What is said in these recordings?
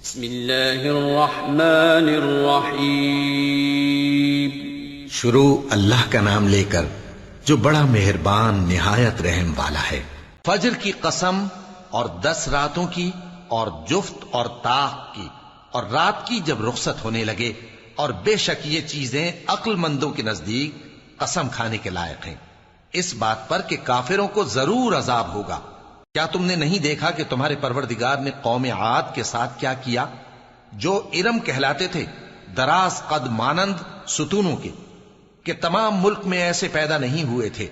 بسم اللہ الرحمن الرحیم۔ شروع اللہ کا نام لے کر جو بڑا مہربان نہایت رحم والا ہے۔ فجر کی قسم اور 10 راتوں کی اور جفت اور طاق کی اور رات کی جب رخصت ہونے لگے، اور بے شک یہ چیزیں عقل مندوں کے نزدیک قسم کھانے کے لائق ہیں، اس بات پر کہ کافروں کو ضرور عذاب ہوگا۔ کیا تم نے نہیں دیکھا کہ تمہارے پروردگار نے قوم عاد کے ساتھ کیا کیا، جو ارم کہلاتے تھے، دراز قد مانند ستونوں کے، کہ تمام ملک میں ایسے پیدا نہیں ہوئے تھے؟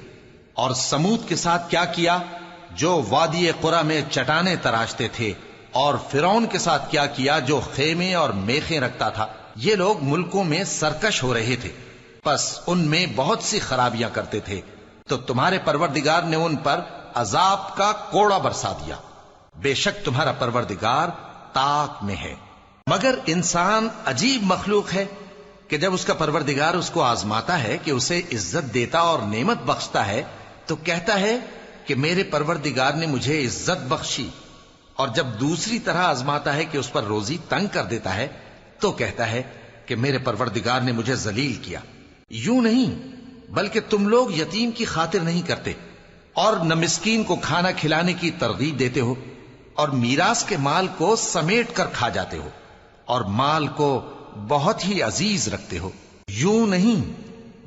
اور سمود کے ساتھ کیا کیا، جو وادی قرا میں چٹانیں تراشتے تھے؟ اور فرعون کے ساتھ کیا کیا، جو خیمے اور میخیں رکھتا تھا؟ یہ لوگ ملکوں میں سرکش ہو رہے تھے، پس ان میں بہت سی خرابیاں کرتے تھے، تو تمہارے پروردگار نے ان پر عذاب کا کوڑا برسا دیا۔ بے شک تمہارا پروردگار طاق میں ہے۔ مگر انسان عجیب مخلوق ہے کہ جب اس کا پروردگار اس کو آزماتا ہے کہ اسے عزت دیتا اور نعمت بخشتا ہے تو کہتا ہے کہ میرے پروردگار نے مجھے عزت بخشی، اور جب دوسری طرح آزماتا ہے کہ اس پر روزی تنگ کر دیتا ہے تو کہتا ہے کہ میرے پروردگار نے مجھے ذلیل کیا۔ یوں نہیں، بلکہ تم لوگ یتیم کی خاطر نہیں کرتے، اور نہ مسکین کو کھانا کھلانے کی ترغیب دیتے ہو، اور میراث کے مال کو سمیٹ کر کھا جاتے ہو، اور مال کو بہت ہی عزیز رکھتے ہو۔ یوں نہیں،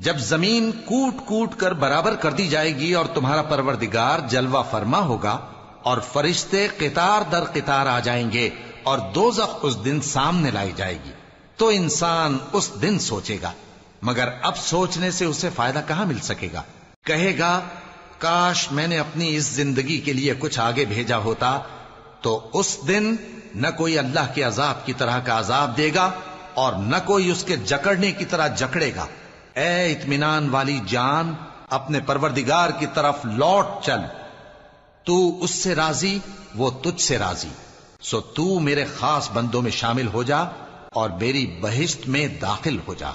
جب زمین کوٹ کوٹ کر برابر کر دی جائے گی اور تمہارا پروردگار جلوہ فرما ہوگا، اور فرشتے قطار در قطار آ جائیں گے، اور دوزخ اس دن سامنے لائی جائے گی، تو انسان اس دن سوچے گا، مگر اب سوچنے سے اسے فائدہ کہاں مل سکے گا؟ کہے گا کاش میں نے اپنی اس زندگی کے لیے کچھ آگے بھیجا ہوتا، تو اس دن نہ کوئی اللہ کے عذاب کی طرح کا عذاب دے گا اور نہ کوئی اس کے جکڑنے کی طرح جکڑے گا۔ اے اطمینان والی جان، اپنے پروردگار کی طرف لوٹ چل، تو اس سے راضی، وہ تجھ سے راضی، سو تو میرے خاص بندوں میں شامل ہو جا اور میری بہشت میں داخل ہو جا۔